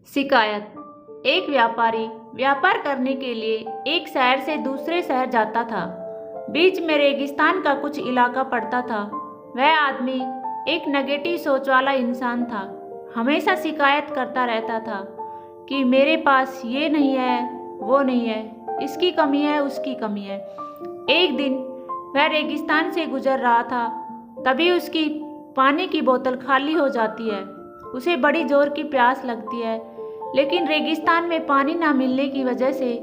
शिकायत। एक व्यापारी व्यापार करने के लिए एक शहर से दूसरे शहर जाता था। बीच में रेगिस्तान का कुछ इलाका पड़ता था। वह आदमी एक नेगेटिव सोच वाला इंसान था। हमेशा शिकायत करता रहता था कि मेरे पास ये नहीं है, वो नहीं है, इसकी कमी है, उसकी कमी है। एक दिन वह रेगिस्तान से गुजर रहा था, तभी उसकी पानी की बोतल खाली हो जाती है। उसे बड़ी जोर की प्यास लगती है, लेकिन रेगिस्तान में पानी ना मिलने की वजह से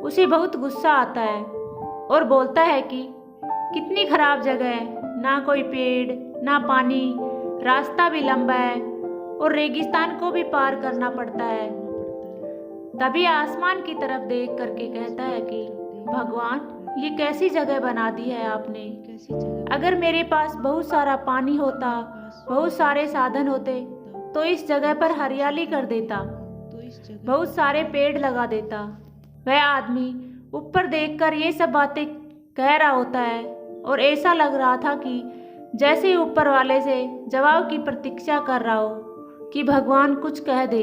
उसे बहुत गुस्सा आता है और बोलता है कि कितनी खराब जगह है, ना कोई पेड़ ना पानी, रास्ता भी लंबा है और रेगिस्तान को भी पार करना पड़ता है। तभी आसमान की तरफ देख करके कहता है कि भगवान, ये कैसी जगह बना दी है आपने। अगर मेरे पास बहुत सारा पानी होता, बहुत सारे साधन होते, तो इस जगह पर हरियाली कर देता, बहुत सारे पेड़ लगा देता। वह आदमी ऊपर देखकर ये सब बातें कह रहा होता है और ऐसा लग रहा था कि जैसे ऊपर वाले से जवाब की प्रतीक्षा कर रहा हो कि भगवान कुछ कह दे।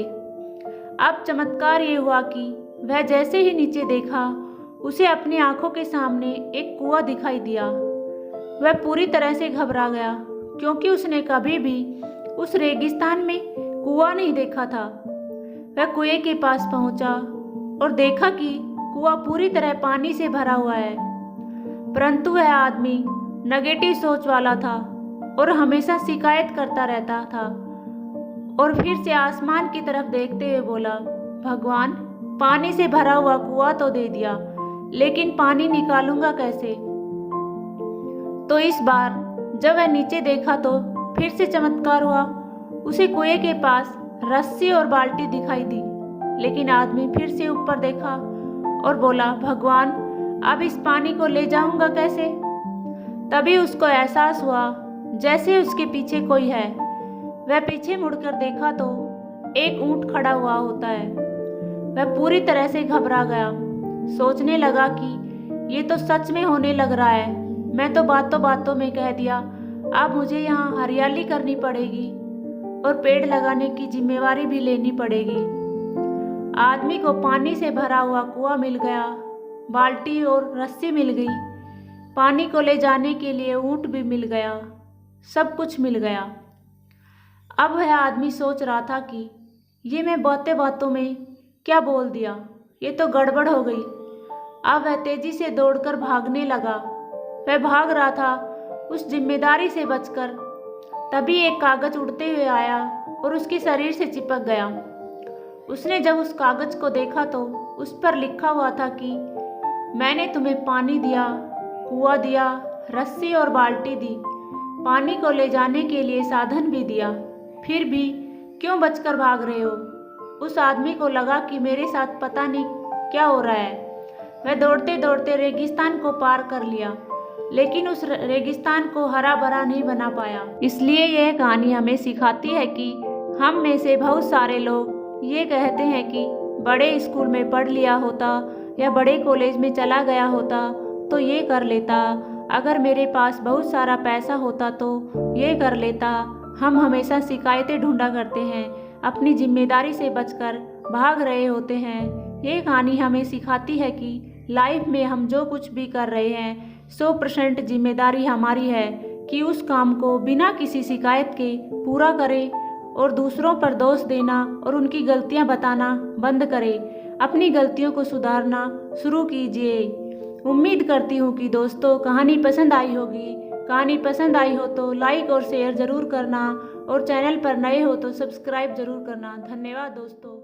अब चमत्कार ये हुआ कि वह जैसे ही नीचे देखा, उसे अपनी आंखों के सामने एक कुआं दिखाई दिया। वह पूरी तरह से घबरा गया, क्योंकि उसने कभी भी उस रेगिस्तान में कुआं नहीं देखा था। वह कुएं के पास पहुंचा और देखा कि कुआं पूरी तरह पानी से भरा हुआ है, परंतु वह आदमी नेगेटिव सोच वाला था और हमेशा शिकायत करता रहता था। और फिर से आसमान की तरफ देखते हुए बोला, भगवान, पानी से भरा हुआ कुआं तो दे दिया, लेकिन पानी निकालूंगा कैसे। तो इस बार जब वह नीचे देखा तो फिर से चमत्कार हुआ। उसे कुएं के पास रस्सी और बाल्टी दिखाई दी, लेकिन आदमी फिर से ऊपर देखा और बोला, भगवान, अब इस पानी को ले जाऊंगा कैसे। तभी उसको एहसास हुआ जैसे उसके पीछे कोई है। वह पीछे मुड़कर देखा तो एक ऊंट खड़ा हुआ होता है। वह पूरी तरह से घबरा गया, सोचने लगा कि ये तो सच में होने लग रहा है। मैं तो बातों बातों में कह दिया, अब मुझे यहाँ हरियाली करनी पड़ेगी और पेड़ लगाने की जिम्मेवारी भी लेनी पड़ेगी। आदमी को पानी से भरा हुआ कुआं मिल गया, बाल्टी और रस्सी मिल गई, पानी को ले जाने के लिए ऊंट भी मिल गया, सब कुछ मिल गया। अब वह आदमी सोच रहा था कि ये मैं बातें बातों में क्या बोल दिया, ये तो गड़बड़ हो गई। अब वह तेजी से दौड़कर भागने लगा। वह भाग रहा था उस जिम्मेदारी से बचकर। तभी एक कागज उड़ते हुए आया और उसके शरीर से चिपक गया। उसने जब उस कागज को देखा तो उस पर लिखा हुआ था कि मैंने तुम्हें पानी दिया, कुआं दिया, रस्सी और बाल्टी दी, पानी को ले जाने के लिए साधन भी दिया, फिर भी क्यों बचकर भाग रहे हो। उस आदमी को लगा कि मेरे साथ पता नहीं क्या हो रहा है। वह दौड़ते दौड़ते रेगिस्तान को पार कर लिया, लेकिन उस रेगिस्तान को हरा भरा नहीं बना पाया। इसलिए यह कहानी हमें सिखाती है कि हम में से बहुत सारे लोग ये कहते हैं कि बड़े स्कूल में पढ़ लिया होता या बड़े कॉलेज में चला गया होता तो ये कर लेता, अगर मेरे पास बहुत सारा पैसा होता तो ये कर लेता। हम हमेशा शिकायतें ढूंढा करते हैं, अपनी जिम्मेदारी से बचकर भाग रहे होते हैं। ये कहानी हमें सिखाती है कि लाइफ में हम जो कुछ भी कर रहे हैं 100% जिम्मेदारी हमारी है कि उस काम को बिना किसी शिकायत के पूरा करें और दूसरों पर दोष देना और उनकी गलतियां बताना बंद करें। अपनी गलतियों को सुधारना शुरू कीजिए। उम्मीद करती हूँ कि दोस्तों कहानी पसंद आई होगी। कहानी पसंद आई हो तो लाइक और शेयर ज़रूर करना और चैनल पर नए हो तो सब्सक्राइब ज़रूर करना। धन्यवाद दोस्तों।